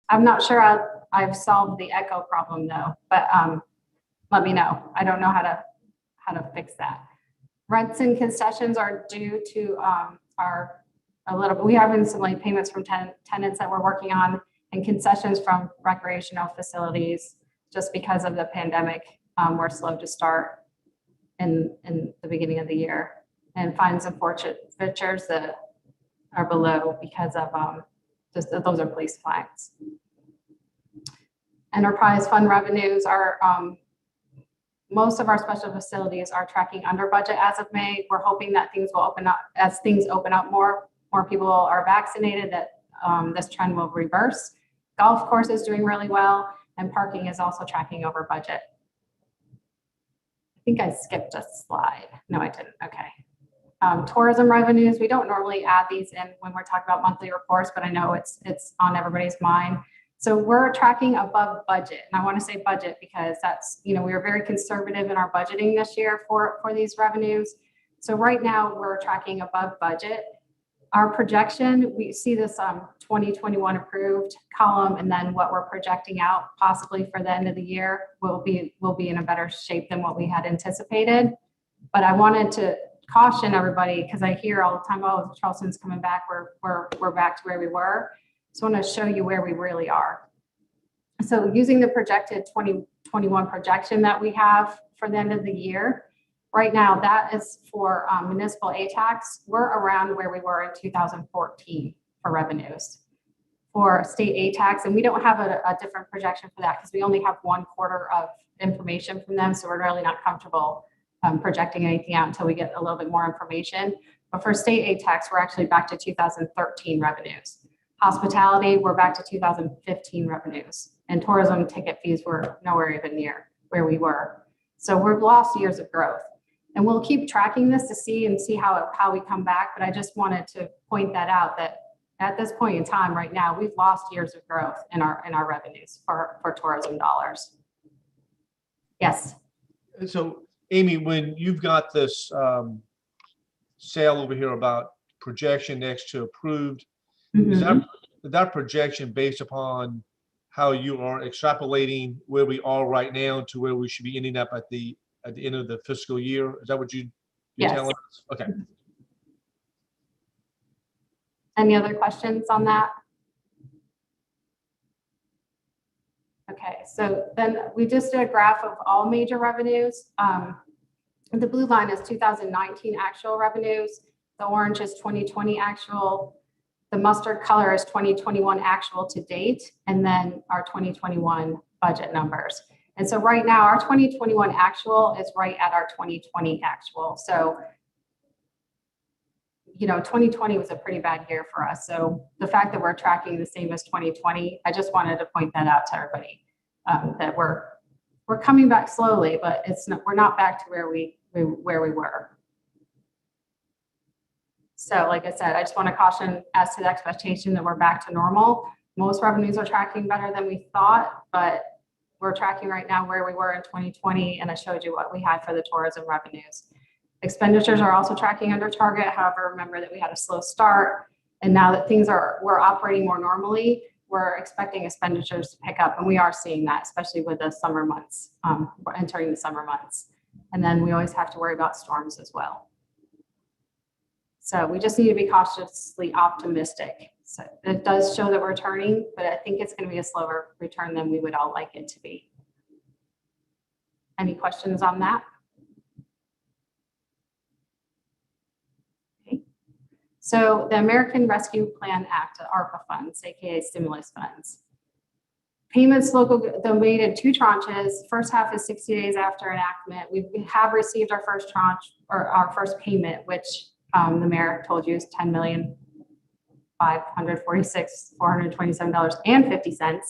I'm not sure I've solved the echo problem though, but let me know. I don't know how to fix that. Rents and concessions are due to we have some late payments from tenants that we're working on, and concessions from recreational facilities just because of the pandemic. We're slow to start in the beginning of the year, and fines and forfeitures that are below because of those are police fines. Enterprise fund revenues are most of our special facilities are tracking under budget as of May. We're hoping that things will open up as things open up more people are vaccinated, that this trend will reverse. Golf course is doing really well, and parking is also tracking over budget. I think I skipped a slide. No, I didn't. Okay. Tourism revenues, we don't normally add these in when we're talking about monthly reports, but I know it's on everybody's mind. So we're tracking above budget, and I want to say budget because that's, we were very conservative in our budgeting this year for these revenues. So right now we're tracking above budget. Our projection, we see this 2021 approved column, and then what we're projecting out possibly for the end of the year will be in a better shape than what we had anticipated. But I wanted to caution everybody because I hear all the time, oh, Charleston's coming back, we're back to where we were. So I want to show you where we really are. So using the projected 2021 projection that we have for the end of the year, right now that is for municipal A tax. We're around where we were in 2014 for revenues. For state A tax, and we don't have a different projection for that because we only have 1 quarter of information from them, so we're really not comfortable projecting anything out until we get a little bit more information. But for state A tax, we're actually back to 2013 revenues. Hospitality, we're back to 2015 revenues, and tourism ticket fees were nowhere even near where we were. So we've lost years of growth, and we'll keep tracking this to see how we come back. But I just wanted to point that out, that at this point in time right now, we've lost years of growth in our revenues for tourism dollars. Yes. So Amy, when you've got this sale over here about projection next to approved, is that projection based upon how you are extrapolating where we are right now to where we should be ending up at the end of the fiscal year? Is that what you're telling us? Okay. Any other questions on that? Okay, so then we just did a graph of all major revenues. The blue line is 2019 actual revenues. The orange is 2020 actual. The mustard color is 2021 actual to date, and then our 2021 budget numbers. And so right now our 2021 actual is right at our 2020 actual. So, 2020 was a pretty bad year for us. So the fact that we're tracking the same as 2020, I just wanted to point that out to everybody, that we're coming back slowly, but we're not back to where we were. So like I said, I just want to caution as to the expectation that we're back to normal. Most revenues are tracking better than we thought, but we're tracking right now where we were in 2020, and I showed you what we had for the tourism revenues. Expenditures are also tracking under target. However, remember that we had a slow start, and now that we're operating more normally, we're expecting expenditures to pick up, and we are seeing that, especially with the summer months. We're entering the summer months, and then we always have to worry about storms as well. So we just need to be cautiously optimistic. So it does show that we're turning, but I think it's going to be a slower return than we would all like it to be. Any questions on that? Okay. So the American Rescue Plan Act, ARPA funds, aka stimulus funds. Payments they're made in 2 tranches. First half is 60 days after enactment. We have received our first tranche, or our first payment, which the mayor told you is $10,546,427.50.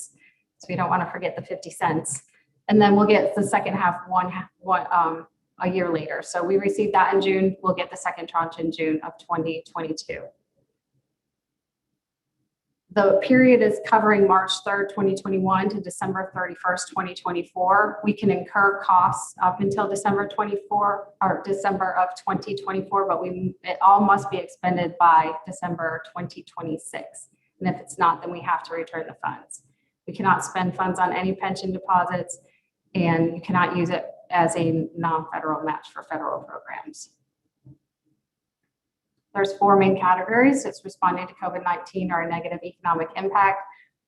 So we don't want to forget the 50 cents. And then we'll get the second half a year later. So we received that in June. We'll get the second tranche in June of 2022. The period is covering March 3rd, 2021 to December 31st, 2024. We can incur costs up until December 24 or December of 2024, but it all must be expended by December 2026. And if it's not, then we have to return the funds. We cannot spend funds on any pension deposits, and you cannot use it as a non-federal match for federal programs. There's 4 main categories. It's responding to COVID-19 or a negative economic impact,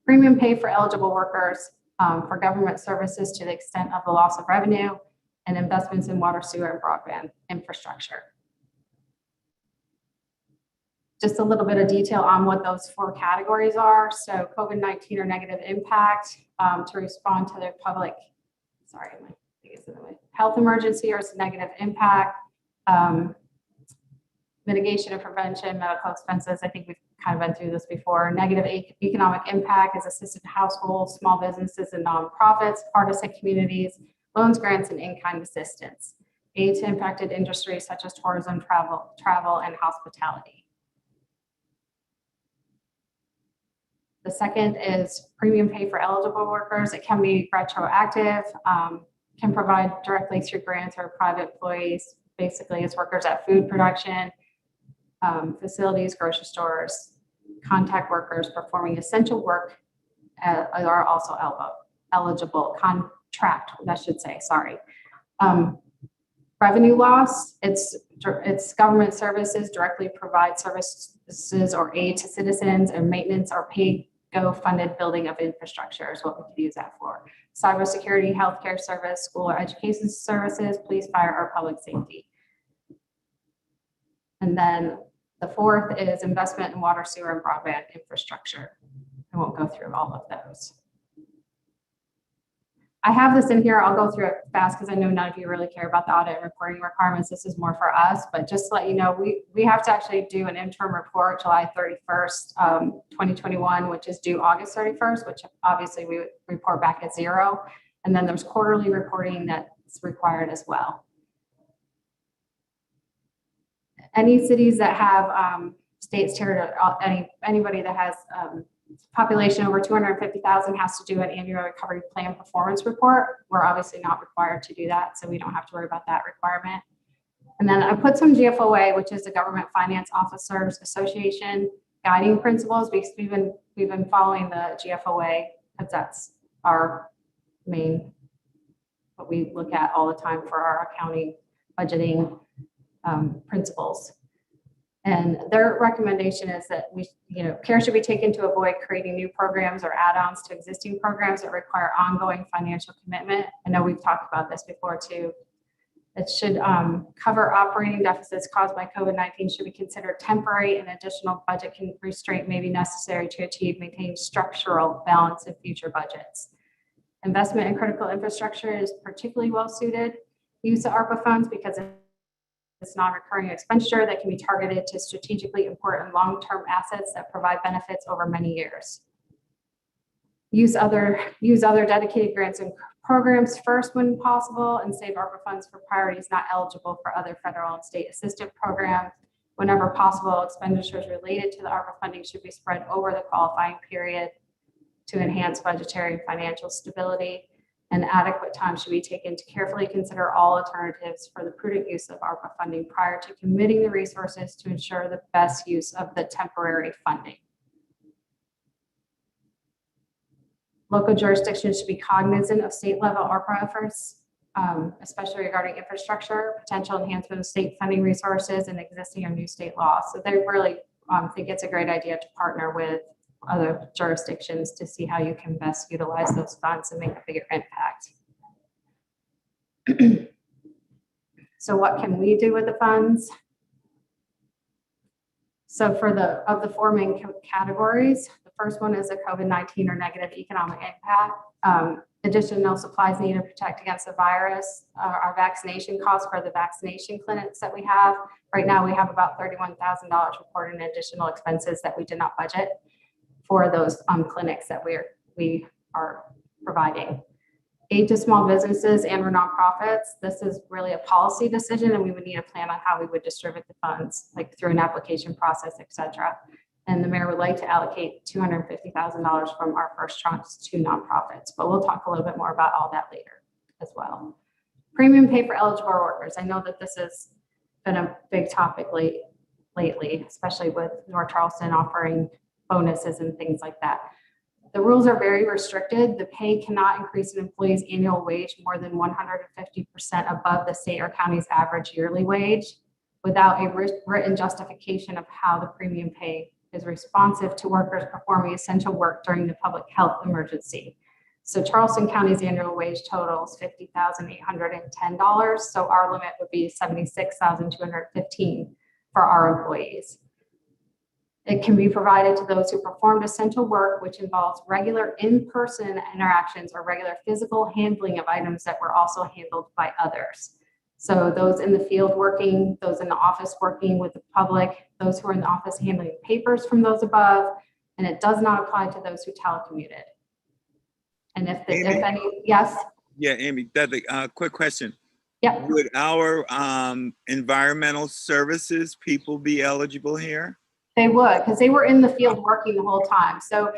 premium pay for eligible workers, for government services to the extent of the loss of revenue, and investments in water, sewer, and broadband infrastructure. Just a little bit of detail on what those 4 categories are. So COVID-19 or negative impact, to respond to the public, health emergency or its negative impact, mitigation and prevention, medical expenses. I think we've kind of been through this before. Negative economic impact is assisted households, small businesses, and nonprofits, hardest-hit communities, loans, grants, and in-kind assistance. Aid to impacted industries such as tourism, travel, and hospitality. The second is premium pay for eligible workers. It can be retroactive, can provide directly through grants or private employees. Basically, it's workers at food production, facilities, grocery stores, contact workers performing essential work are also eligible. Contract, I should say, sorry. Revenue loss, it's government services directly provide services or aid to citizens, and maintenance or pay-go funded building of infrastructure is what we could use that for. Cybersecurity, healthcare service, school or education services, police, fire, or public safety. And then the 4th is investment in water, sewer, and broadband infrastructure. I won't go through all of those. I have this in here. I'll go through it fast because I know none of you really care about the audit and reporting requirements. This is more for us, but just to let you know, we have to actually do an interim report July 31st, 2021, which is due August 31st, which obviously we would report back at 0. And then there's quarterly reporting that's required as well. Any cities that have states, territory, anybody that has population over 250,000 has to do an annual recovery plan performance report. We're obviously not required to do that, so we don't have to worry about that requirement. And then I put some GFOA, which is the Government Finance Officers Association guiding principles, because we've been following the GFOA because that's our main, what we look at all the time for our accounting, budgeting principles. And their recommendation is that care should be taken to avoid creating new programs or add-ons to existing programs that require ongoing financial commitment. I know we've talked about this before too. It should cover operating deficits caused by COVID-19 should be considered temporary, and additional budget restraint may be necessary to maintain structural balance in future budgets. Investment in critical infrastructure is particularly well suited. Use of ARPA funds because it's non-recurring expenditure that can be targeted to strategically important long-term assets that provide benefits over many years. Use other dedicated grants and programs first when possible, and save ARPA funds for priorities not eligible for other federal and state assistance programs. Whenever possible, expenditures related to the ARPA funding should be spread over the qualifying period to enhance budgetary and financial stability. And adequate time should be taken to carefully consider all alternatives for the prudent use of ARPA funding prior to committing the resources to ensure the best use of the temporary funding. Local jurisdictions should be cognizant of state level ARPA efforts, especially regarding infrastructure, potential enhancement of state funding resources, and existing or new state laws. So they really think it's a great idea to partner with other jurisdictions to see how you can best utilize those funds and make a bigger impact. So what can we do with the funds? So for the 4 main categories, the first one is the COVID-19 or negative economic impact. Additional supplies needed to protect against the virus. Our vaccination costs for the vaccination clinics that we have. Right now we have about $31,000 reported in additional expenses that we did not budget for those clinics that we are providing. Aid to small businesses and nonprofits. This is really a policy decision, and we would need a plan on how we would distribute the funds, like through an application process, etc. And the mayor would like to allocate $250,000 from our first tranche to nonprofits, but we'll talk a little bit more about all that later as well. Premium pay for eligible workers. I know that this has been a big topic lately, especially with North Charleston offering bonuses and things like that. The rules are very restricted. The pay cannot increase an employee's annual wage more than 150% above the state or county's average yearly wage without a written justification of how the premium pay is responsive to workers performing essential work during the public health emergency. So Charleston County's annual wage totals $50,810. So our limit would be $76,215 for our employees. It can be provided to those who performed essential work, which involves regular in-person interactions or regular physical handling of items that were also handled by others. So those in the field working, those in the office working with the public, those who are in the office handling papers from those above, and it does not apply to those who telecommuted. And if any, yes? Yeah, Amy, Dudley, quick question. Yep. Would our environmental services people be eligible here? They would, because they were in the field working the whole time. So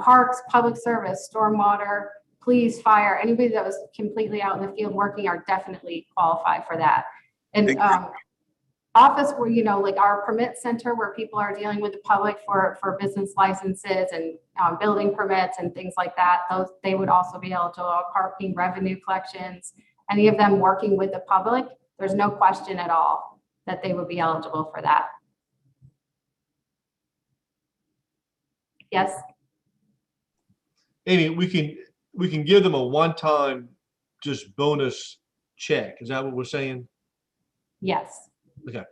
parks, public service, stormwater, police, fire, anybody that was completely out in the field working are definitely qualified for that. And office where, you know, like our permit center where people are dealing with the public for business licenses and building permits and things like that, those they would also be eligible. Parking, revenue collections, any of them working with the public, there's no question at all that they would be eligible for that. Yes. Amy, we can give them a one-time just bonus check. Is that what we're saying? Yes. Okay.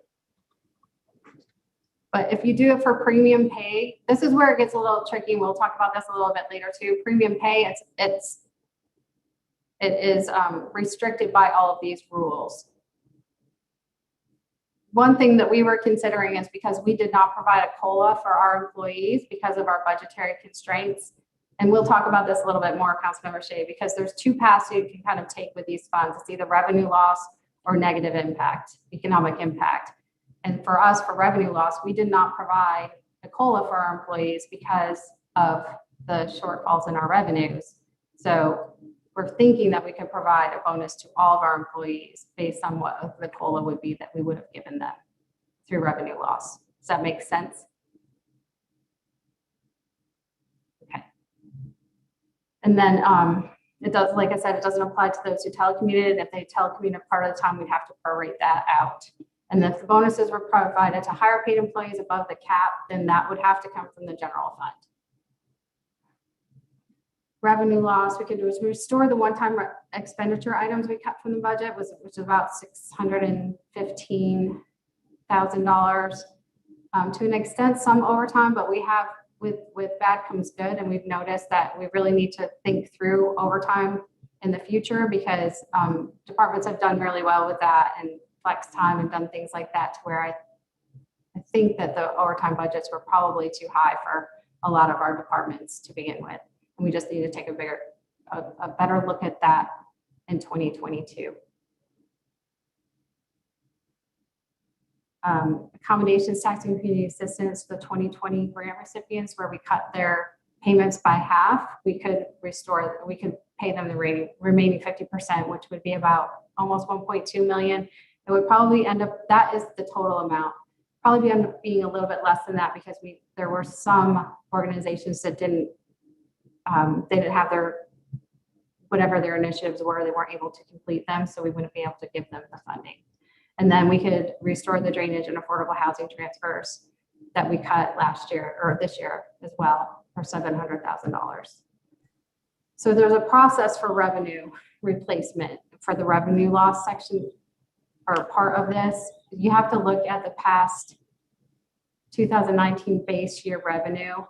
But if you do it for premium pay, this is where it gets a little tricky. And we'll talk about this a little bit later too. Premium pay, it is restricted by all of these rules. One thing that we were considering is because we did not provide a COLA for our employees because of our budgetary constraints. And we'll talk about this a little bit more, Councilmember Shea, because there's two paths you can kind of take with these funds. It's either revenue loss or negative impact, economic impact. And for us, for revenue loss, we did not provide a COLA for our employees because of the shortfalls in our revenues. So we're thinking that we could provide a bonus to all of our employees based on what the COLA would be that we would have given them through revenue loss. Does that make sense? Okay. And then it does, like I said, it doesn't apply to those who telecommuted. If they telecommuted part of the time, we'd have to prorate that out. And if the bonuses were provided to higher paid employees above the cap, then that would have to come from the general fund. Revenue loss we could do is restore the one-time expenditure items we cut from the budget, which is about $615,000. To an extent, some overtime, but we have with bad comes good, and we've noticed that we really need to think through overtime in the future because departments have done really well with that and flex time and done things like that to where I think that the overtime budgets were probably too high for a lot of our departments to begin with. And we just need to take a better look at that in 2022. Accommodations, tax and community assistance for the 2020 grant recipients where we cut their payments by half, we could pay them the remaining 50%, which would be about almost 1.2 million. It would probably end up, that is the total amount, probably end up being a little bit less than that because there were some organizations that didn't have whatever their initiatives were, they weren't able to complete them, so we wouldn't be able to give them the funding. And then we could restore the drainage and affordable housing transfers that we cut last year or this year as well for $700,000. So there's a process for revenue replacement for the revenue loss section or part of this. You have to look at the past 2019 base year revenue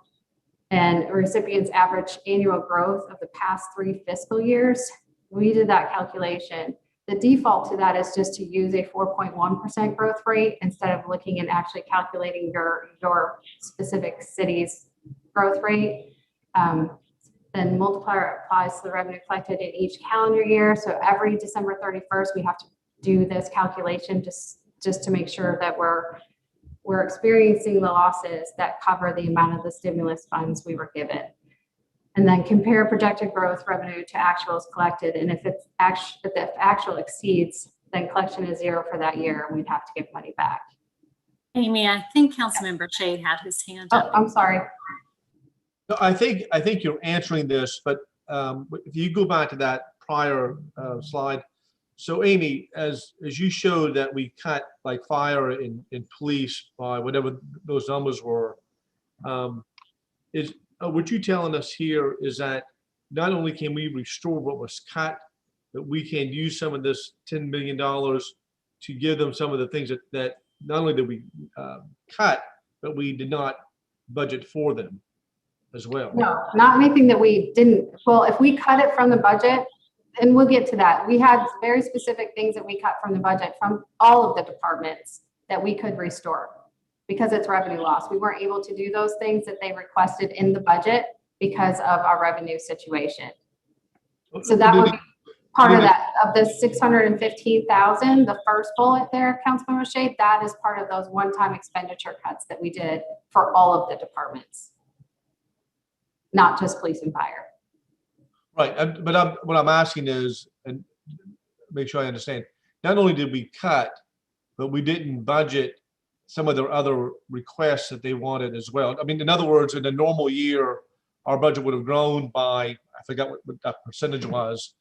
and recipients' average annual growth of the past 3 fiscal years. We did that calculation. The default to that is just to use a 4.1% growth rate instead of looking and actually calculating your specific city's growth rate. Then multiplier applies to the revenue collected in each calendar year. So every December 31st, we have to do this calculation just to make sure that we're experiencing the losses that cover the amount of the stimulus funds we were given. And then compare projected growth revenue to actuals collected. And if actual exceeds, then collection is 0 for that year, and we'd have to give money back. Amy, I think Councilmember Shade had his hand up. Oh, I'm sorry. I think you're answering this, but if you go back to that prior slide. So Amy, as you showed that we cut like fire and police by whatever those numbers were, is what you telling us here is that not only can we restore what was cut, but we can use some of this $10 million to give them some of the things that not only did we cut, but we did not budget for them as well. No, not anything that we didn't. Well, if we cut it from the budget, and we'll get to that. We had very specific things that we cut from the budget from all of the departments that we could restore because it's revenue loss. We weren't able to do those things that they requested in the budget because of our revenue situation. So that would be part of that, of the 615,000, the first bullet there, Councilmember Shea, that is part of those one-time expenditure cuts that we did for all of the departments, not just police and fire. Right, but what I'm asking is, and make sure I understand, not only did we cut, but we didn't budget some of their other requests that they wanted as well. I mean, in other words, in a normal year, our budget would have grown by, I forgot what that percentage was,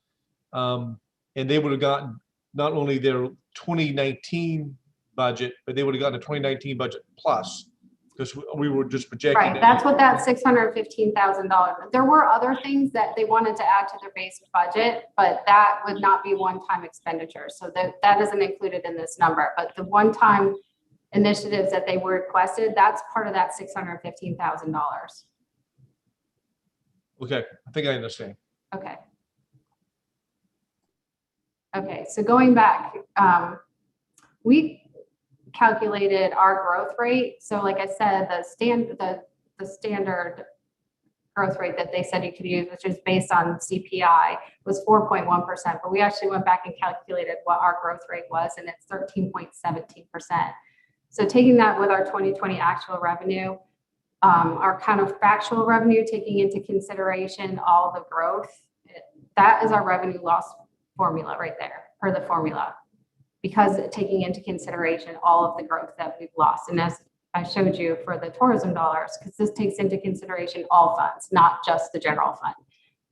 and they would have gotten not only their 2019 budget, but they would have gotten a 2019 budget plus, because we were just projecting. Right, that's what that $615,000. There were other things that they wanted to add to their base budget, but that would not be one-time expenditure. So that isn't included in this number, but the one-time initiatives that they were requested, that's part of that $615,000. Okay, I think I understand. Okay. Okay, so going back, we calculated our growth rate. So like I said, the standard growth rate that they said you could use, which is based on CPI, was 4.1%, but we actually went back and calculated what our growth rate was, and it's 13.17%. So taking that with our 2020 actual revenue, our kind of factual revenue, taking into consideration all the growth, that is our revenue loss formula right there, per the formula, because taking into consideration all of the growth that we've lost. And as I showed you for the tourism dollars, because this takes into consideration all funds, not just the general fund.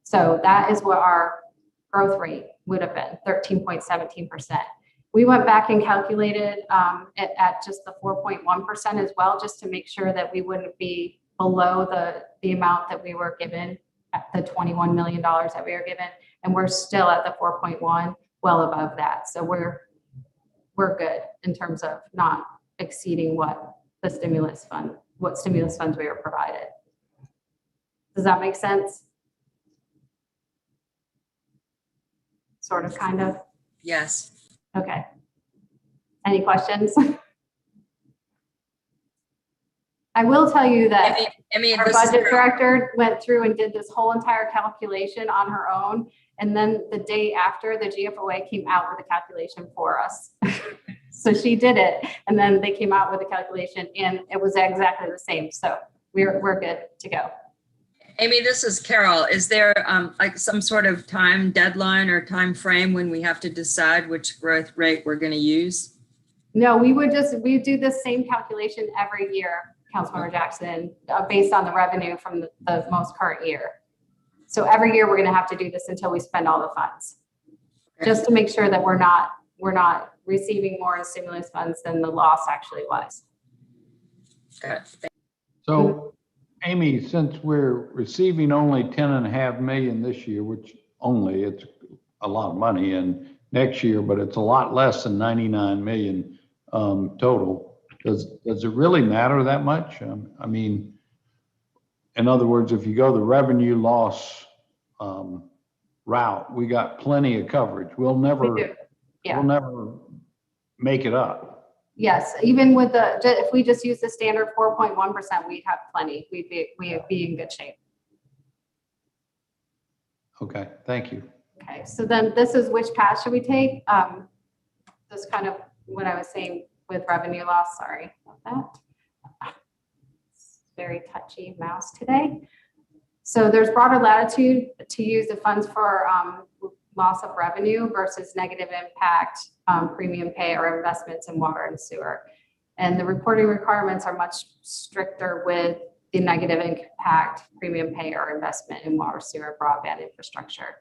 So that is what our growth rate would have been, 13.17%. We went back and calculated it at just the 4.1% as well, just to make sure that we wouldn't be below the amount that we were given at the $21 million that we were given. And we're still at the 4.1, well above that. So we're good in terms of not exceeding what stimulus funds we were provided. Does that make sense? Sort of, kind of? Yes. Okay. Any questions? I will tell you that our budget director went through and did this whole entire calculation on her own. And then the day after, the GFOA came out with a calculation for us. So she did it, and then they came out with a calculation, and it was exactly the same. So we're good to go. Amy, this is Carol. Is there like some sort of time deadline or time frame when we have to decide which growth rate we're going to use? No, we do the same calculation every year, Councilmember Jackson, based on the revenue from the most current year. So every year we're going to have to do this until we spend all the funds, just to make sure that we're not receiving more in stimulus funds than the loss actually was. Good. So, Amy, since we're receiving only 10.5 million this year, which it's a lot of money, and next year, but it's a lot less than 99 million total. Does it really matter that much? I mean, in other words, if you go the revenue loss route, we got plenty of coverage. We'll never make it up. Yes, even with if we just use the standard 4.1%, we'd have plenty. We'd be in good shape. Okay, thank you. Okay, so then this is which path should we take? This kind of what I was saying with revenue loss. Sorry about that. It's very touchy mouse today. So there's broader latitude to use the funds for loss of revenue versus negative impact, premium pay, or investments in water and sewer. And the reporting requirements are much stricter with the negative impact premium pay or investment in water, sewer, broadband infrastructure.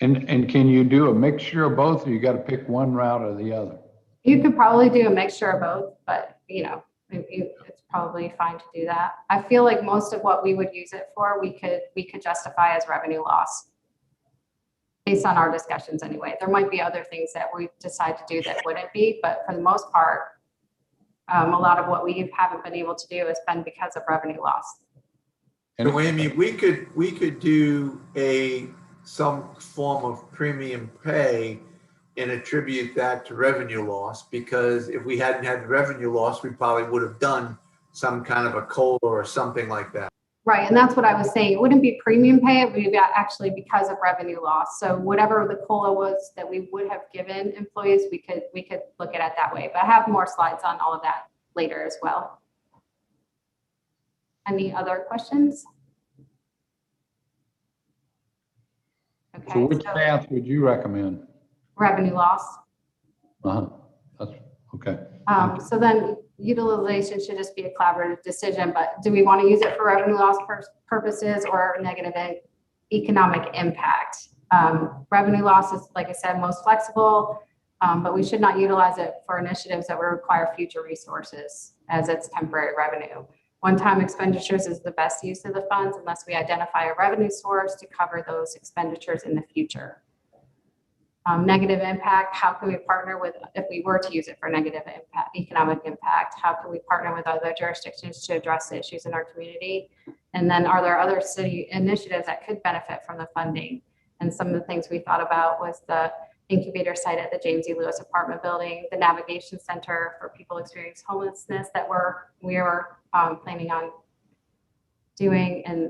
And can you do a mixture of both, or you got to pick one route or the other? You could probably do a mixture of both, but it's probably fine to do that. I feel like most of what we would use it for, we could justify as revenue loss based on our discussions anyway. There might be other things that we decide to do that wouldn't be, but for the most part, a lot of what we haven't been able to do has been because of revenue loss. So Amy, we could do some form of premium pay and attribute that to revenue loss, because if we hadn't had revenue loss, we probably would have done some kind of a COLA or something like that. Right, and that's what I was saying. It wouldn't be premium pay, it would be actually because of revenue loss. So whatever the COLA was that we would have given employees, we could look at it that way. But I have more slides on all of that later as well. Any other questions? Okay, So which path would you recommend? revenue loss. That's okay. So then utilization should just be a collaborative decision, but do we want to use it for revenue loss purposes or negative economic impact? Revenue loss is, like I said, most flexible, but we should not utilize it for initiatives that will require future resources as it's temporary revenue. One-time expenditures is the best use of the funds unless we identify a revenue source to cover those expenditures in the future. Negative impact, how can we partner with, if we were to use it for negative impact, economic impact, how can we partner with other jurisdictions to address the issues in our community? And then are there other city initiatives that could benefit from the funding? And some of the things we thought about was the incubator site at the James E. Lewis apartment building, the navigation center for people experiencing homelessness that we were planning on doing, and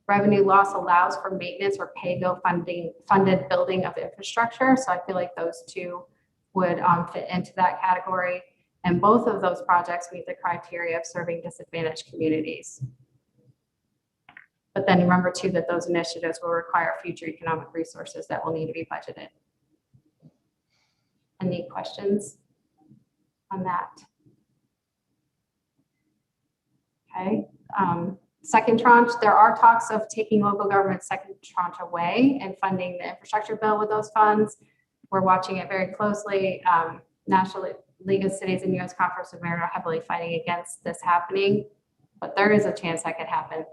revenue loss allows for maintenance or pay-go funded building of infrastructure. So I feel like those two would fit into that category. And both of those projects meet the criteria of serving disadvantaged communities. But then remember too, that those initiatives will require future economic resources that will need to be budgeted. Any questions on that? Okay. Second tranche, there are talks of taking local government second tranche away and funding the infrastructure bill with those funds. We're watching it very closely. National League of Cities and U.S. Conference of Mayors are heavily fighting against this happening, but there is a chance that could happen.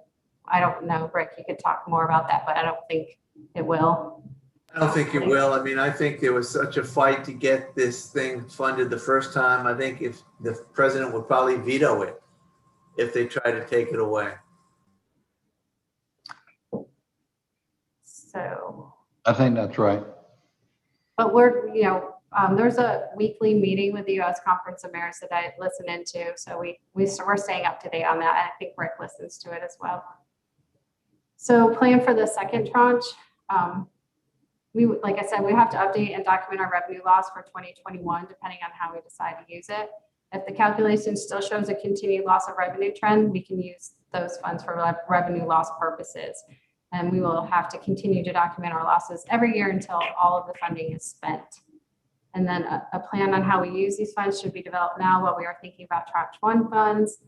I don't know, Rick, you could talk more about that, but I don't think it will. I don't think it will. I mean, I think there was such a fight to get this thing funded the first time. I think if the president would probably veto it if they try to take it away. So, I think that's right. but we're, there's a weekly meeting with the U.S. Conference of Mayors that I listen into. So we're staying up to date on that. I think Rick listens to it as well. So plan for the second tranche. Like I said, we have to update and document our revenue loss for 2021, depending on how we decide to use it. If the calculation still shows a continued loss of revenue trend, we can use those funds for revenue loss purposes. And we will have to continue to document our losses every year until all of the funding is spent. And then a plan on how we use these funds should be developed now while we are thinking about tranche one funds.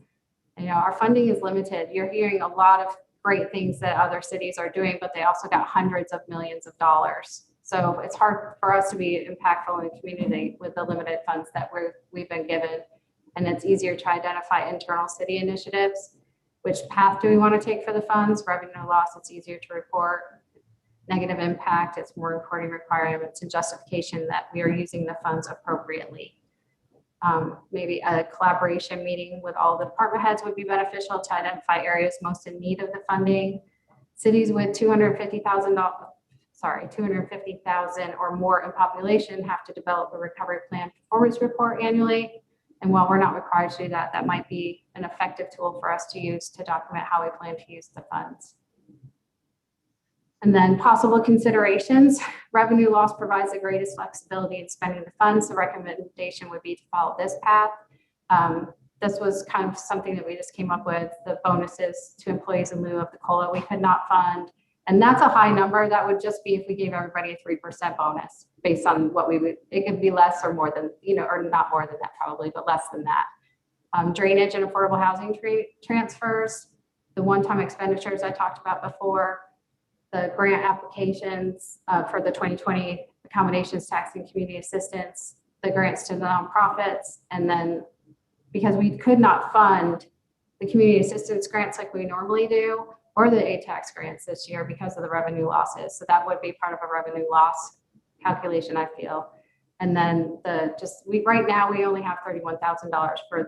Our funding is limited. You're hearing a lot of great things that other cities are doing, but they also got hundreds of millions of dollars. So it's hard for us to be impactful in the community with the limited funds that we've been given. And it's easier to identify internal city initiatives. Which path do we want to take for the funds? Revenue loss, it's easier to report. Negative impact, it's more reporting requirements and justification that we are using the funds appropriately. Maybe a collaboration meeting with all the department heads would be beneficial to identify areas most in need of the funding. Cities with 250,000 or more in population have to develop a recovery plan performance report annually. And while we're not required to do that, that might be an effective tool for us to use to document how we plan to use the funds. And then possible considerations. Revenue loss provides the greatest flexibility in spending the funds. The recommendation would be to follow this path. this was kind of something that we just came up with, the bonuses to employees in lieu of the COLA we could not fund. And that's a high number. That would just be if we gave everybody a 3% bonus based on what we would, it could be less or more than, or not more than that probably, but less than that. Drainage and affordable housing transfers, the one-time expenditures I talked about before, the grant applications for the 2020 accommodations tax and community assistance, the grants to the nonprofits, and then because we could not fund the community assistance grants like we normally do, or the ATAX grants this year because of the revenue losses. So that would be part of a revenue loss calculation, I feel. And then right now we only have $31,000 for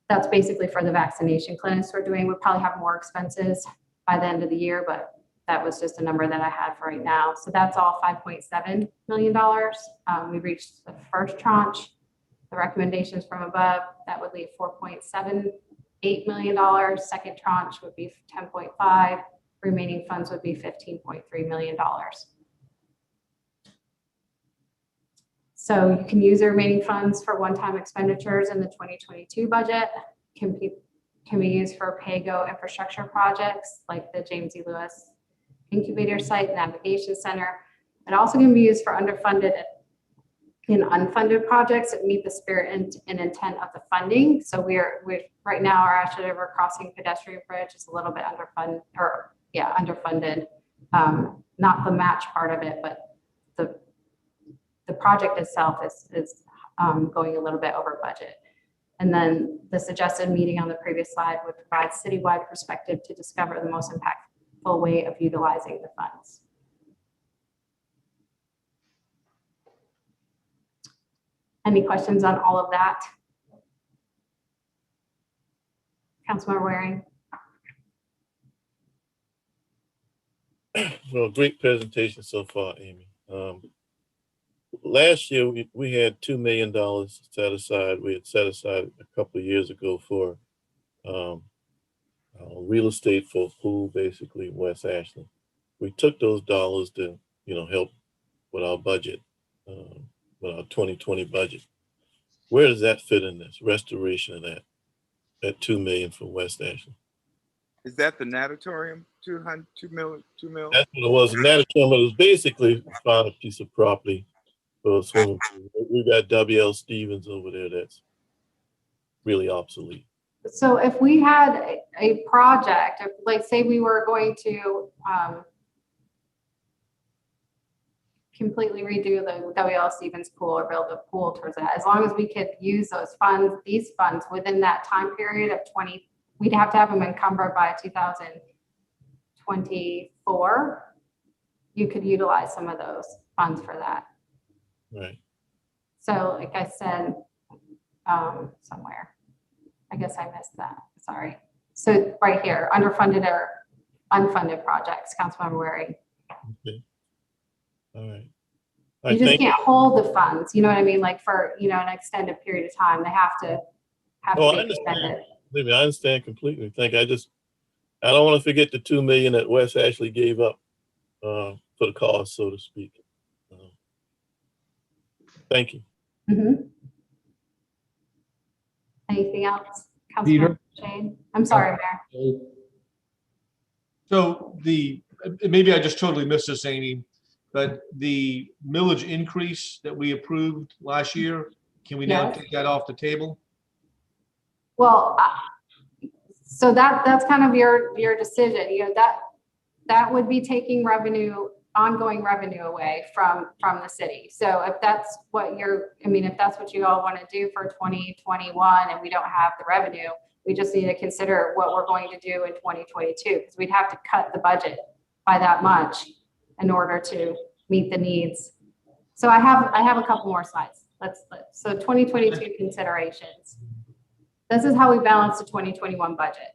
that's basically for the vaccination clinics we're doing. We'll probably have more expenses by the end of the year, but that was just a number that I had for right now. So that's all $5.7 million. We reached the first tranche, the recommendations from above, that would leave $4.78 million. Second tranche would be 10.5. Remaining funds would be $15.3 million. So you can use the remaining funds for one-time expenditures in the 2022 budget, can be used for pay-go infrastructure projects like the James E. Lewis Incubator Site, Navigation Center. It also can be used for underfunded and unfunded projects that meet the spirit and intent of the funding. So we're right now our Ashland River Crossing pedestrian bridge is a little bit underfunded, not the match part of it, but the project itself is going a little bit over budget. And then the suggested meeting on the previous slide would provide citywide perspective to discover the most impactful way of utilizing the funds. Any questions on all of that? Councilmember Waring? Well, great presentation so far, Amy. Last year, we had $2 million set aside. We had set aside a couple of years ago for real estate for a pool, basically in West Ashland. We took those dollars to, help with our budget, with our 2020 budget. Where does that fit in this restoration of that $2 million for West Ashland? Is that the natatorium? 2 mil? That's what it was. A natatorium, but it was basically found a piece of property for a swimming pool. We got W.L. Stevens over there that's really obsolete. So if we had a project, if, like say we were going to completely redo the W.L. Stevens pool or build a pool towards that, as long as we could use those funds, these funds within that time period of we'd have to have them encumbered by 2024. You could utilize some of those funds for that. Right. So like I said, somewhere, I guess I missed that, sorry. So right here, underfunded or unfunded projects, Councilmember Waring. Okay. All right. You just can't hold the funds, you know what I mean? Like for, an extended period of time, they have to be expended. Maybe I understand completely. I don't want to forget the $2 million that West Ashley gave up for the cause, so to speak. Thank you. Mm-hmm. Anything else? Peter? Councilmember Shane? I'm sorry, Mayor. So maybe I just totally missed this, Amy, but the millage increase that we approved last year, can we now Yes. take that off the table? Well, so that's kind of your decision. That would be taking ongoing revenue away from the city. So if that's what if that's what you all want to do for 2021 and we don't have the revenue, we just need to consider what we're going to do in 2022 because we'd have to cut the budget by that much in order to meet the needs. So I have a couple more slides. So 2022 considerations. This is how we balance the 2021 budget.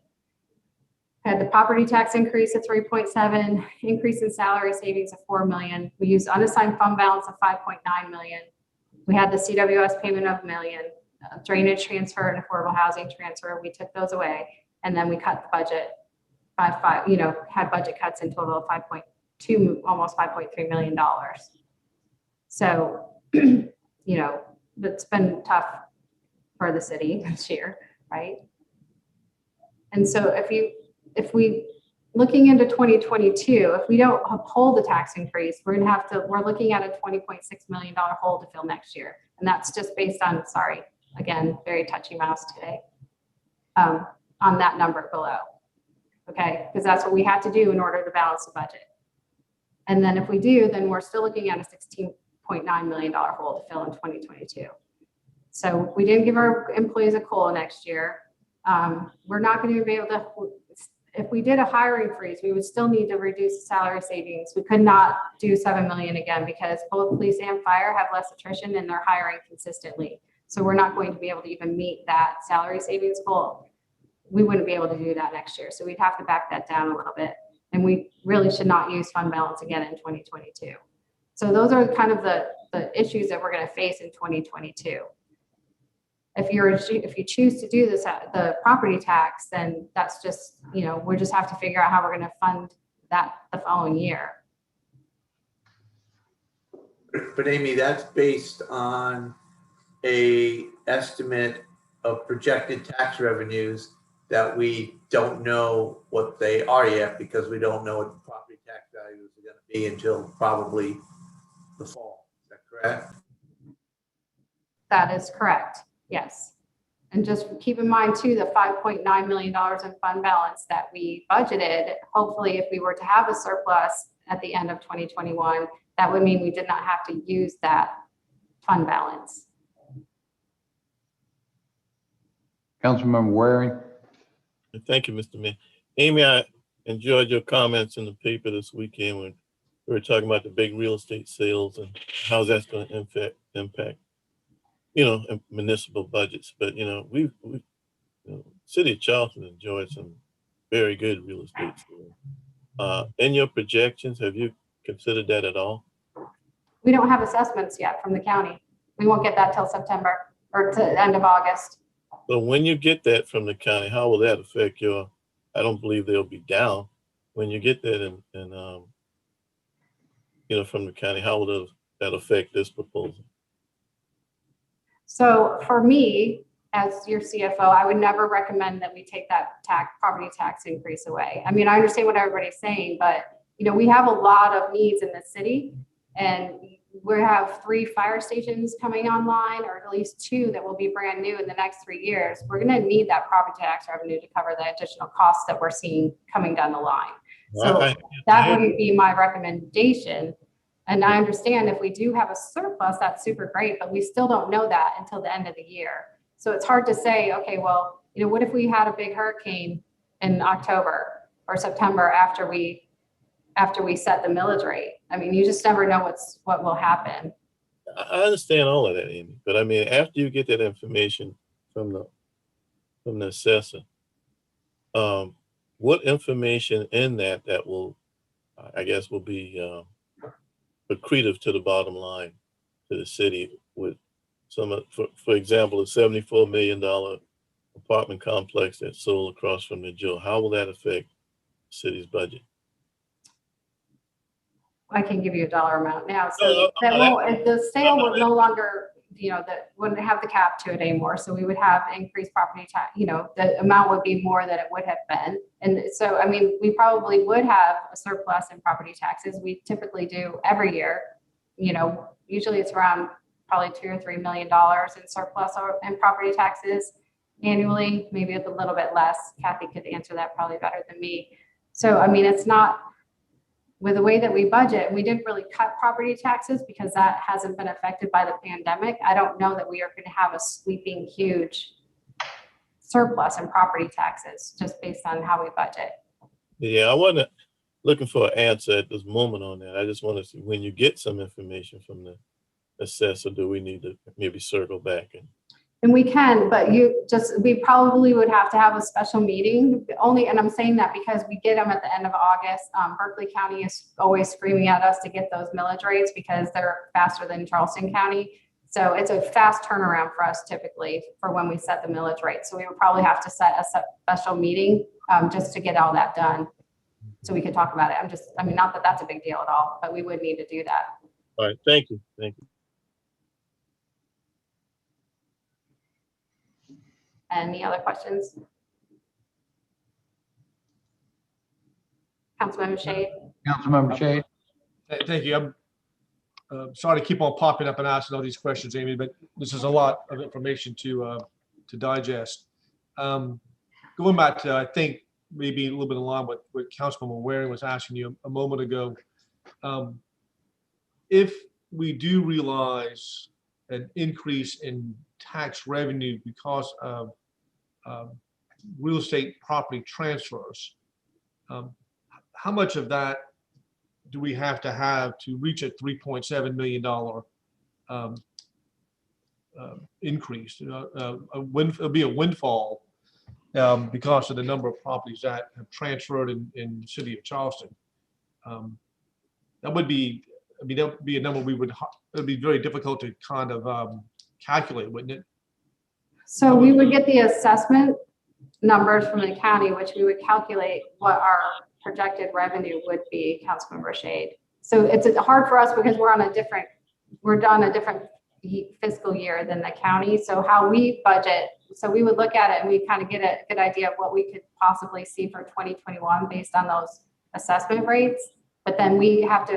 Had the property tax increase of 3.7, increase in salary savings of 4 million. We used unassigned fund balance of 5.9 million. We had the CWS payment of $1 million, drainage transfer and affordable housing transfer. We took those away, and then we cut the budget by had budget cuts in total of 5.2, almost $5.3 million. So, it's been tough for the city this year, right? And so if we looking into 2022, if we don't uphold the tax increase, we're looking at a $20.6 million hole to fill next year. And that's just based on, sorry, again, very touchy mouse today, on that number below. Okay, because that's what we had to do in order to balance the budget. And then if we do, then we're still looking at a $16.9 million hole to fill in 2022. So we didn't give our employees a COLA next year. We're not going to be able to, if we did a hiring freeze, we would still need to reduce the salary savings. We could not do 7 million again because both police and fire have less attrition and they're hiring consistently. So we're not going to be able to even meet that salary savings goal. We wouldn't be able to do that next year. So we'd have to back that down a little bit. And we really should not use fund balance again in 2022. So those are kind of the issues that we're going to face in 2022. If you choose to do this, the property tax, then that's just, we just have to figure out how we're going to fund that the following year. But Amy, that's based on a estimate of projected tax revenues that we don't know what they are yet because we don't know what the property tax values are going to be until probably the fall. Is that correct? That is correct. Yes. And just keep in mind too, the $5.9 million in fund balance that we budgeted, hopefully if we were to have a surplus at the end of 2021, that would mean we did not have to use that fund balance. Councilmember Waring. Thank you, Mr. Mayor. Amy, I enjoyed your comments in the paper this weekend when we were talking about the big real estate sales and how that's going to impact, municipal budgets. But, City of Charleston enjoyed some very good real estate sales. In your projections, have you considered that at all? We don't have assessments yet from the county. We won't get that till September or to the end of August. So when you get that from the county, how will that affect I don't believe they'll be down. When you get that from the county, how will that affect this proposal? So for me, as your CFO, I would never recommend that we take that property tax increase away. I mean, I understand what everybody's saying, but we have a lot of needs in the city, and we have 3 fire stations coming online, or at least 2 that will be brand new in the next 3 years. We're going to need that property tax revenue to cover the additional costs that we're seeing coming down the line. So that wouldn't be my recommendation. And I understand if we do have a surplus, that's super great, but we still don't know that until the end of the year. So it's hard to say, okay, well, what if we had a big hurricane in October or September after we set the millage rate? I mean, you just never know what will happen. I understand all of that, Amy, but I mean, after you get that information from the assessor, what information in that will, I guess, will be accretive to the bottom line to the city with for example, a $74 million apartment complex that's sold across from the jail. How will that affect the city's budget? I can give you a dollar amount now. So the sale would no longer, that wouldn't have the cap to it anymore. So we would have increased property tax, the amount would be more than it would have been. And so, I mean, we probably would have a surplus in property taxes. We typically do every year, usually it's around probably $2 or $3 million in surplus in property taxes annually, maybe a little bit less. Kathy could answer that probably better than me. So, I mean, it's not, with the way that we budget, we didn't really cut property taxes because that hasn't been affected by the pandemic. I don't know that we are going to have a sweeping huge surplus in property taxes just based on how we budget. Yeah, I wasn't looking for an answer at this moment on that. I just want to see when you get some information from the assessor, do we need to maybe circle back? And we can, but we probably would have to have a special meeting only. And I'm saying that because we get them at the end of August. Berkeley County is always screaming at us to get those millage rates because they're faster than Charleston County. So it's a fast turnaround for us typically for when we set the millage rate. So we would probably have to set a special meeting just to get all that done so we could talk about it. Not that that's a big deal at all, but we would need to do that. All right, thank you. Thank you. Any other questions? Councilmember Shade? Councilmember Shade? Thank you. I'm sorry to keep on popping up and asking all these questions, Amy, but this is a lot of information to digest. Going back to, I think, maybe a little bit in line with what Councilman Waring was asking you a moment ago. If we do realize an increase in tax revenue because of real estate property transfers, how much of that do we have to reach a $3.7 million increase? It'll be a windfall because of the number of properties that have transferred in the city of Charleston. That would be, I mean, that would be a number it'd be very difficult to kind of calculate, wouldn't it? So we would get the assessment numbers from the county, which we would calculate what our projected revenue would be, Councilmember Shade. So it's hard for us because we're on a different fiscal year than the county. So how we budget, so we would look at it and we kind of get a good idea of what we could possibly see for 2021 based on those assessment rates. But then we have to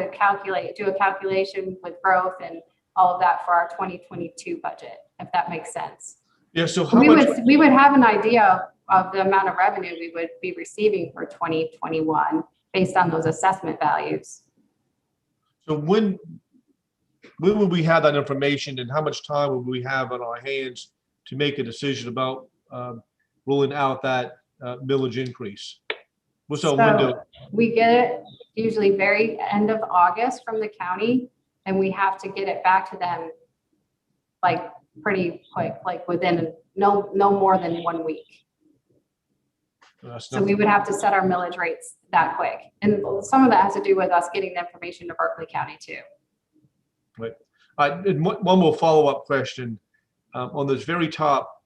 do a calculation with growth and all of that for our 2022 budget, if that makes sense. Yeah, so how much? We would have an idea of the amount of revenue we would be receiving for 2021 based on those assessment values. So when would we have that information, and how much time would we have on our hands to make a decision about rolling out that millage increase? What's our window? We get it usually very end of August from the county, and we have to get it back to them like pretty quick, like within no more than 1 week. So we would have to set our millage rates that quick. And some of that has to do with us getting the information to Berkeley County too. Right. And one more follow-up question. On this very top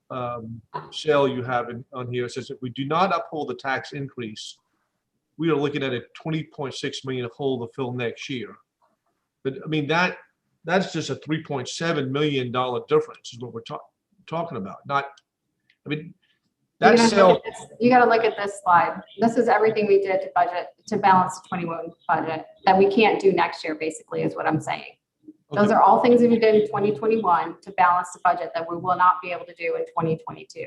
cell you have on here, it says if we do not uphold the tax increase, we are looking at a 20.6 million hole to fill next year. But I mean, that's just a $3.7 million difference is what we're talking about. Not, I mean, that cell. You got to look at this slide. This is everything we did to balance the 21 budget that we can't do next year, basically, is what I'm saying. Okay. Those are all things that we did in 2021 to balance the budget that we will not be able to do in 2022.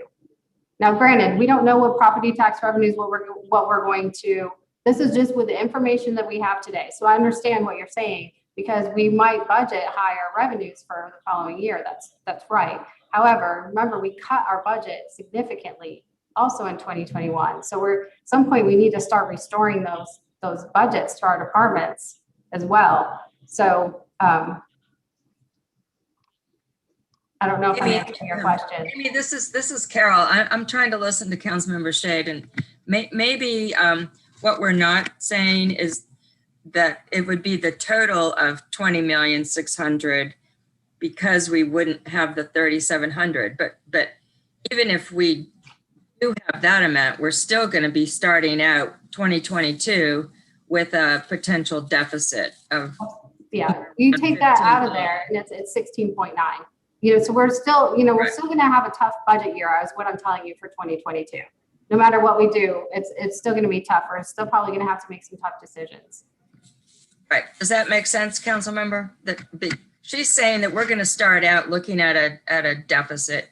Now, granted, we don't know what property tax revenues, what we're going to, this is just with the information that we have today. So I understand what you're saying, because we might budget higher revenues for the following year. That's right. However, remember, we cut our budget significantly also in 2021. So at some point we need to start restoring those budgets to our departments as well. So I don't know if I'm answering your question. Amy, this is Carol. I'm trying to listen to Councilmember Shade, and maybe what we're not saying is that it would be the total of 20,600,000 because we wouldn't have the 3,700. But even if we do have that amount, we're still going to be starting out 2022 with a potential deficit of. Yeah, you take that out of there and it's 16.9. You know, so we're still, we're still going to have a tough budget year, is what I'm telling you, for 2022. No matter what we do, it's still going to be tough. We're still probably going to have to make some tough decisions. Right. Does that make sense, council member? She's saying that we're going to start out looking at a deficit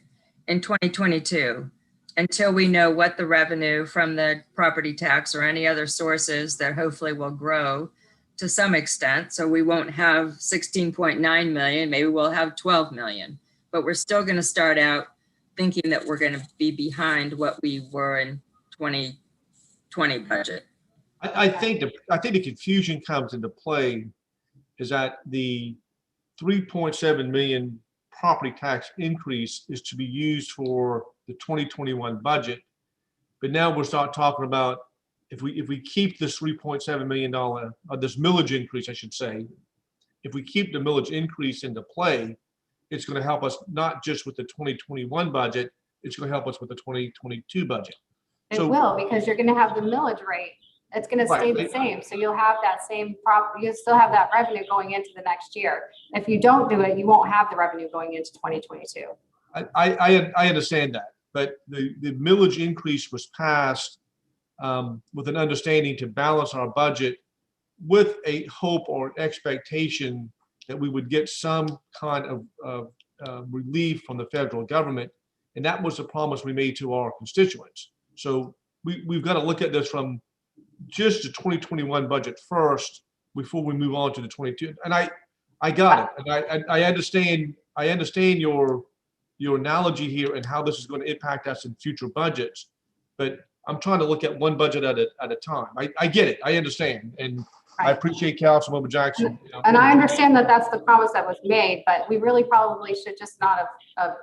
in 2022 until we know what the revenue from the property tax or any other sources that hopefully will grow to some extent. So we won't have 16.9 million, maybe we'll have 12 million, but we're still going to start out thinking that we're going to be behind what we were in 2020 budget. I think the confusion comes into play is that the 3.7 million property tax increase is to be used for the 2021 budget. But now we'll start talking about if we keep this $3.7 million, or this millage increase, I should say, if we keep the millage increase into play, it's going to help us not just with the 2021 budget, it's going to help us with the 2022 budget. It will, because you're going to have the millage rate. It's going to stay the same. So you'll have that same you'll still have that revenue going into the next year. If you don't do it, you won't have the revenue going into 2022. I understand that, but the millage increase was passed with an understanding to balance our budget with a hope or expectation that we would get some kind of relief from the federal government. And that was the promise we made to our constituents. So we've got to look at this from just the 2021 budget first before we move on to the 22. And I got it. And I understand your analogy here and how this is going to impact us in future budgets. But I'm trying to look at one budget at a time. I get it. I understand. And I appreciate Councilmember Jackson. And I understand that that's the promise that was made, but we really probably should just not have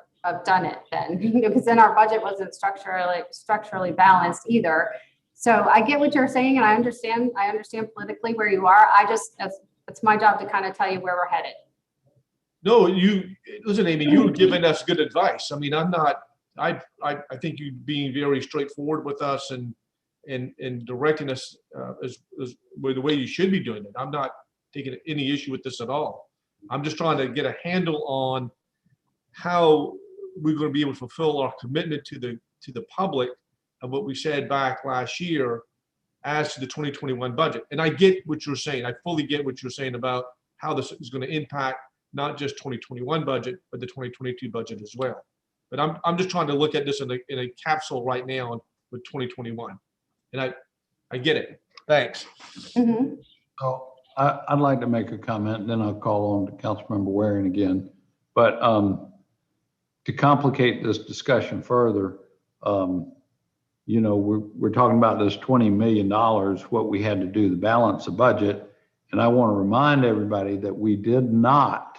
done it then, because then our budget wasn't structurally balanced either. So I get what you're saying, and I understand politically where you are. It's my job to kind of tell you where we're headed. No, listen, Amy, you're giving us good advice. I mean, I think you being very straightforward with us and directing us as the way you should be doing it. I'm not taking any issue with this at all. I'm just trying to get a handle on how we're going to be able to fulfill our commitment to the public of what we said back last year as to the 2021 budget. And I get what you're saying. I fully get what you're saying about how this is going to impact not just 2021 budget, but the 2022 budget as well. But I'm just trying to look at this in a capsule right now with 2021. And I get it. Thanks. Mm-hmm. So I'd like to make a comment, and then I'll call on to Councilmember Waring again. But to complicate this discussion further, we're talking about this $20 million, what we had to do to balance the budget. And I want to remind everybody that we did not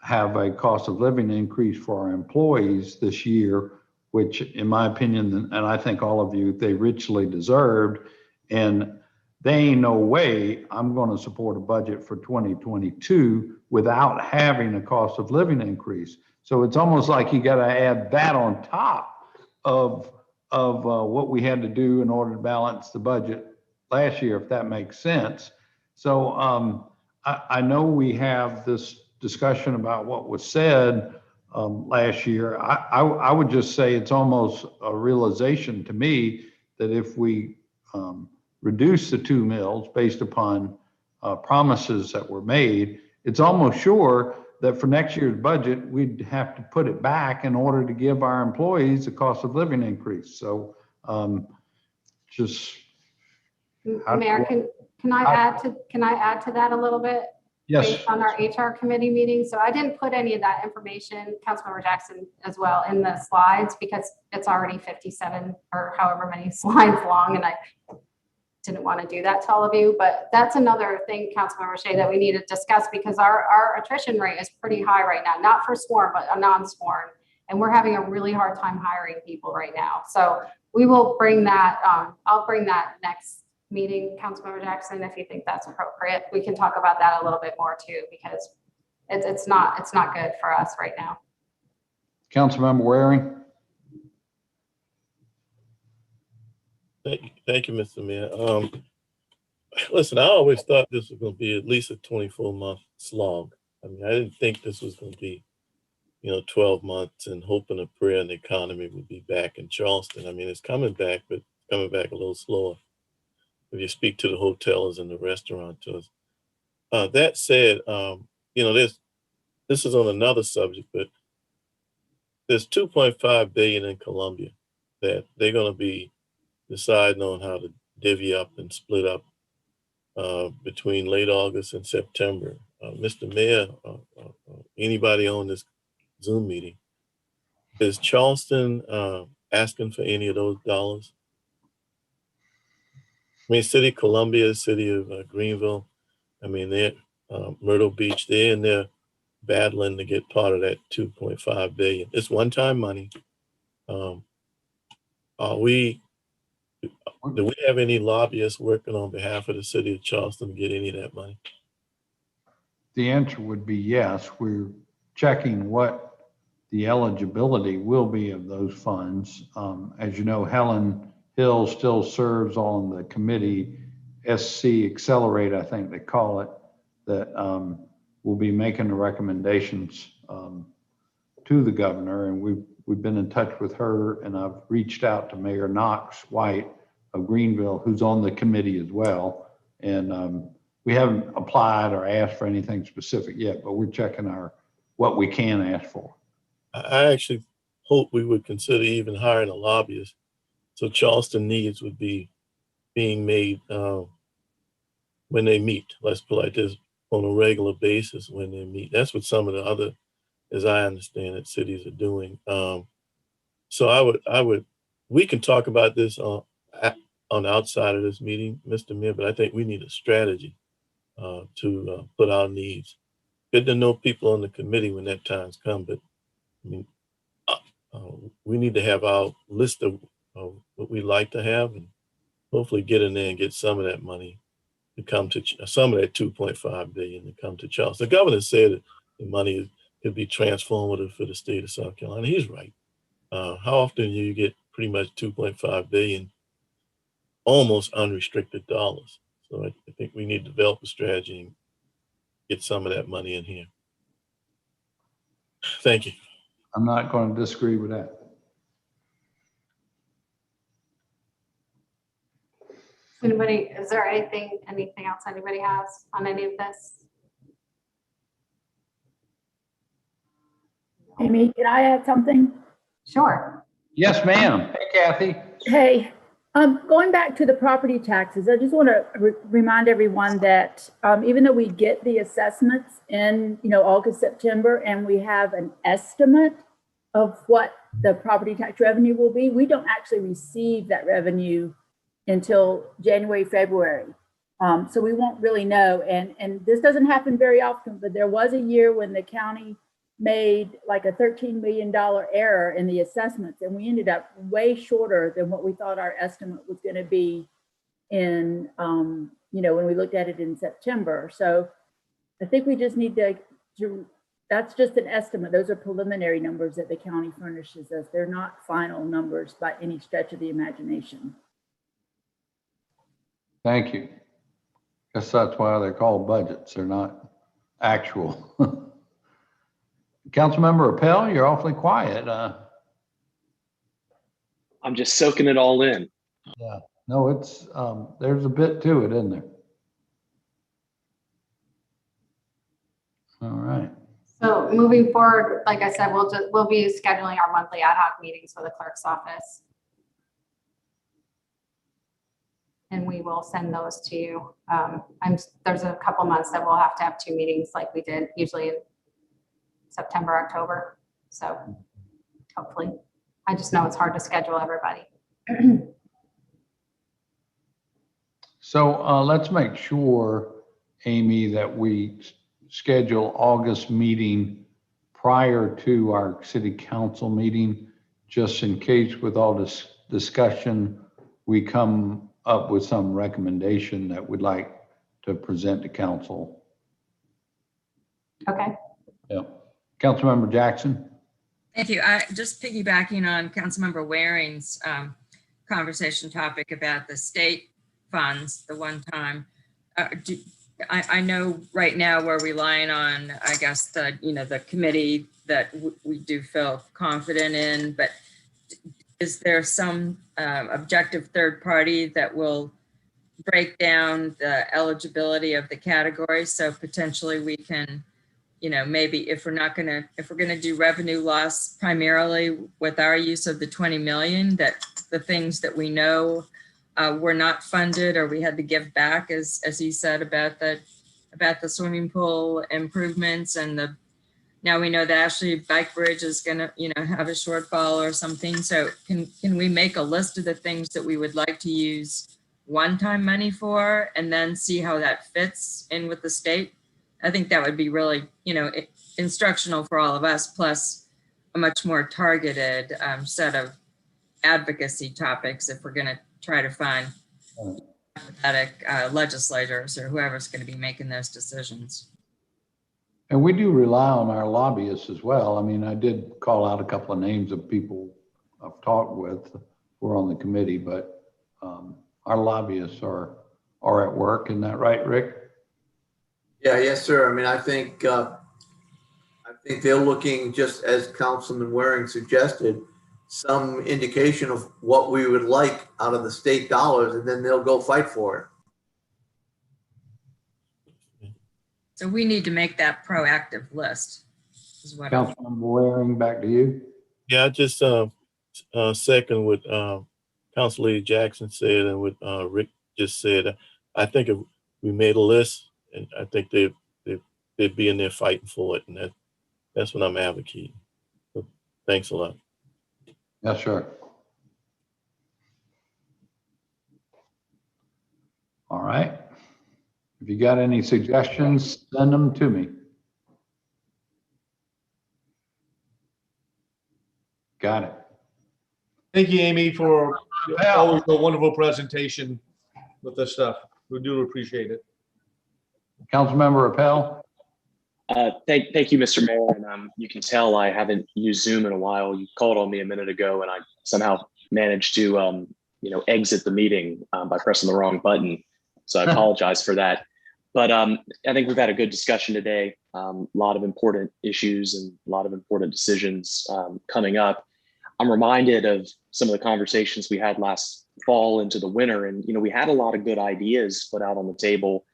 have a cost of living increase for our employees this year, which in my opinion, and I think all of you, they richly deserved. And there ain't no way I'm going to support a budget for 2022 without having a cost of living increase. So it's almost like you got to add that on top of what we had to do in order to balance the budget last year, if that makes sense. So I know we have this discussion about what was said last year. I would just say it's almost a realization to me that if we reduce the 2 mills based upon promises that were made, it's almost sure that for next year's budget, we'd have to put it back in order to give our employees a cost of living increase. So Mayor, can I add to that a little bit? Yes. Based on our HR committee meeting. So I didn't put any of that information, Councilmember Jackson as well, in the slides because it's already 57 or however many slides long, and I didn't want to do that to all of you. But that's another thing, Councilmember Shea, that we need to discuss because our attrition rate is pretty high right now, not for sworn, but a non-sworn. And we're having a really hard time hiring people right now. So we will bring that, I'll bring that next meeting, Councilmember Jackson, if you think that's appropriate. We can talk about that a little bit more too, because it's not good for us right now. Councilmember Waring. Thank you, Mr. Mayor. Listen, I always thought this was going to be at least a 24-month slog. I mean, I didn't think this was going to be, 12 months and hoping a prayer and the economy would be back in Charleston. I mean, it's coming back, but coming back a little slower. If you speak to the hotels and the restaurateurs. That said, this is on another subject, but there's $2.5 billion in Columbia that they're going to be deciding on how to divvy up and split up between late August and September. Mr. Mayor, anybody on this Zoom meeting, is Charleston asking for any of those dollars? I mean, City of Columbia, City of Greenville, I mean, they're Myrtle Beach, they're in there battling to get part of that $2.5 billion. It's one-time money. Do we have any lobbyists working on behalf of the City of Charleston to get any of that money? The answer would be yes. We're checking what the eligibility will be of those funds. As you know, Helen Hill still serves on the committee, SC Accelerate, I think they call it, that will be making the recommendations to the governor, and we've been in touch with her, and I've reached out to Mayor Knox White of Greenville, who's on the committee as well. And we haven't applied or asked for anything specific yet, but we're checking what we can ask for. I actually hope we would consider even hiring a lobbyist. So Charleston needs would be being made when they meet, let's put it like this, on a regular basis when they meet. That's what some of the other, as I understand it, cities are doing. So I would, we can talk about this on the outside of this meeting, Mr. Mayor, but I think we need a strategy to put our needs. Good to know people on the committee when that time's come, but I mean, we need to have our list of what we like to have, and hopefully get in there and get some of that money to come to some of that 2.5 billion to come to Charleston. The governor said that the money could be transformative for the state of South Carolina. He's right. How often do you get pretty much 2.5 billion, almost unrestricted dollars? So I think we need to develop a strategy and get some of that money in here. Thank you. I'm not going to disagree with that. Anybody, is there anything else anybody has on any of this? Amy, can I add something? Sure. Yes, ma'am. Hey, Kathy. Hey, going back to the property taxes, I just want to remind everyone that even though we get the assessments in, August, September, and we have an estimate of what the property tax revenue will be, we don't actually receive that revenue until January, February. So we won't really know. And this doesn't happen very often, but there was a year when the county made like a $13 million error in the assessments, and we ended up way shorter than what we thought our estimate was going to be in, when we looked at it in September. So I think we just need to, that's just an estimate. Those are preliminary numbers that the county furnishes us. They're not final numbers by any stretch of the imagination. Thank you. Guess that's why they're called budgets. They're not actual. Councilmember Appel, you're awfully quiet. I'm just soaking it all in. Yeah, no, it's there's a bit to it, isn't there? All right. So moving forward, like I said, we'll be scheduling our monthly ad hoc meetings for the clerk's office. And we will send those to you. There's a couple months that we'll have to have 2 meetings like we did usually in September, October. So hopefully, I just know it's hard to schedule everybody. So let's make sure, Amy, that we schedule August meeting prior to our city council meeting, just in case with all this discussion, we come up with some recommendation that we'd like to present to council. Okay. Yeah. Councilmember Jackson. Thank you. I just piggybacking on Councilmember Waring's conversation topic about the state funds, the one time. I know right now we're relying on, I guess, the committee that we do feel confident in, but is there some objective third party that will break down the eligibility of the categories? So potentially we can, maybe if we're going to do revenue loss primarily with our use of the 20 million, that the things that we know were not funded or we had to give back, as he said about the swimming pool improvements, and now we know that Ashley Bike Bridge is going to, have a shortfall or something. So can we make a list of the things that we would like to use one-time money for, and then see how that fits in with the state? I think that would be really, instructional for all of us, plus a much more targeted set of advocacy topics if we're going to try to find empathetic legislators or whoever's going to be making those decisions. And we do rely on our lobbyists as well. I mean, I did call out a couple of names of people I've talked with who are on the committee, but our lobbyists are at work. Isn't that right, Rick? Yeah, yes, sir. I mean, I think I think they're looking, just as Councilman Waring suggested, some indication of what we would like out of the state dollars, and then they'll go fight for it. So we need to make that proactive list. Is what Councilmember Waring, back to you. Yeah, I just second what Council Lady Jackson said and what Rick just said. I think if we made a list, and I think they'd be in there fighting for it, and that's what I'm advocating. So, thanks a lot. Yes, sir. All right. If you got any suggestions, send them to me. Got it. Thank you, Amy, for always a wonderful presentation with this stuff. We do appreciate it. Councilmember Appel? Thank you, Mr. Mayor. And you can tell I haven't used Zoom in a while. You called on me a minute ago, and I somehow managed to exit the meeting by pressing the wrong button. So I apologize for that. But I think we've had a good discussion today. A lot of important issues and a lot of important decisions coming up. I'm reminded of some of the conversations we had last fall into the winter, and we had a lot of good ideas put out on the table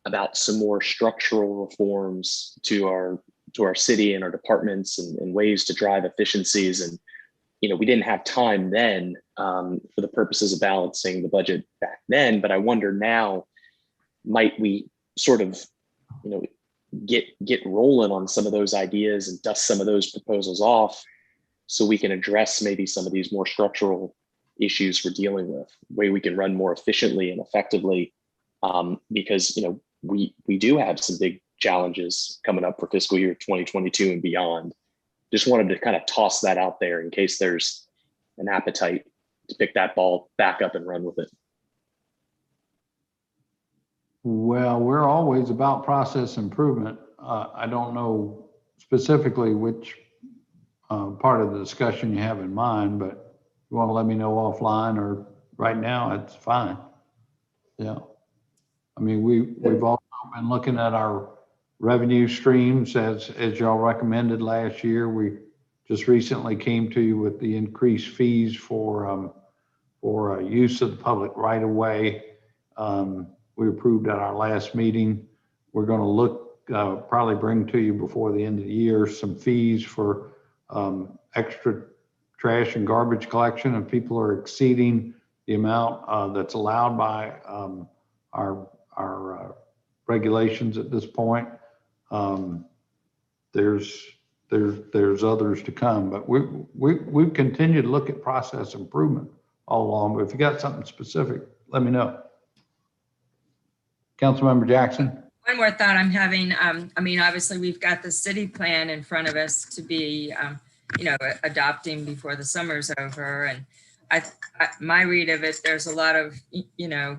about some more structural reforms to our city and our departments and ways to drive efficiencies. And we didn't have time then for the purposes of balancing the budget back then. But I wonder now, might we sort of get rolling on some of those ideas and dust some of those proposals off, so we can address maybe some of these more structural issues we're dealing with, way we can run more efficiently and effectively, because we do have some big challenges coming up for fiscal year 2022 and beyond. Just wanted to kind of toss that out there in case there's an appetite to pick that ball back up and run with it. Well, we're always about process improvement. I don't know specifically which part of the discussion you have in mind, but you want to let me know offline, or right now, it's fine. Yeah. I mean, we've also been looking at our revenue streams as y'all recommended last year. We just recently came to you with the increased fees for use of the public right of way. We approved at our last meeting. We're going to look, probably bring to you before the end of the year some fees for extra trash and garbage collection, and people are exceeding the amount that's allowed by our regulations at this point. There's others to come, but we continue to look at process improvement all along. But if you got something specific, let me know. Councilmember Jackson. One more thought I'm having. I mean, obviously we've got the city plan in front of us to be, adopting before the summer's over. And my read of it, there's a lot of,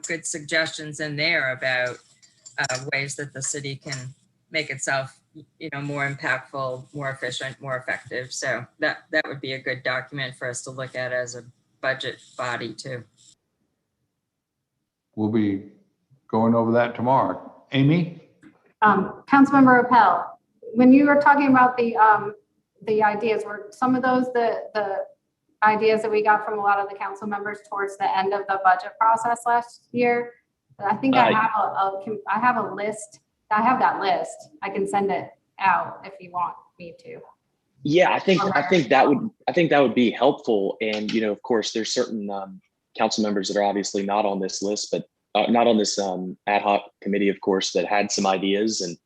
good suggestions in there about ways that the city can make itself, more impactful, more efficient, more effective. So that would be a good document for us to look at as a budget body too. We'll be going over that tomorrow. Amy? Councilmember Appel, when you were talking about the ideas, were some of those the ideas that we got from a lot of the council members towards the end of the budget process last year? I think I have a list. I have that list. I can send it out if you want me to. Yeah, I think that would be helpful. And of course, there's certain council members that are obviously not on this list, but not on this ad hoc committee, of course, that had some ideas and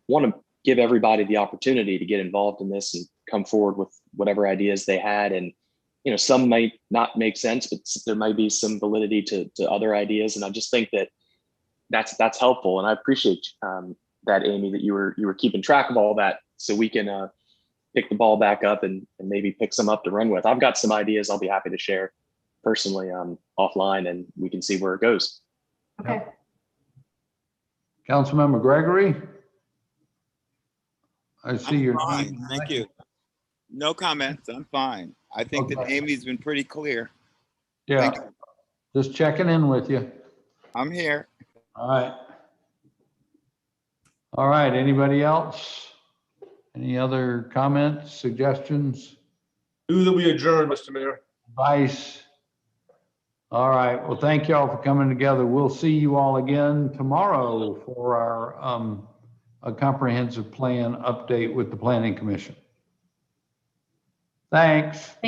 want to give everybody the opportunity to get involved in this and come forward with whatever ideas they had. And some might not make sense, but there might be some validity to other ideas. And I just think that's helpful. And I appreciate that, Amy, that you were keeping track of all that, so we can pick the ball back up and maybe pick some up to run with. I've got some ideas I'll be happy to share personally offline, and we can see where it goes. Okay. Yep. Councilmember Gregory? I see your Fine, name. thank you. No comments, I'm fine. I think that Okay. Amy's been pretty clear. Yeah, Thank you. just checking in with you. I'm here. All right. All right, anybody else? Any other comments, suggestions, Move that we adjourn, Mr. Mayor. advice? All right. Well, thank you all for coming together. We'll see you all again tomorrow for our a comprehensive plan update with the Planning Commission. Thanks.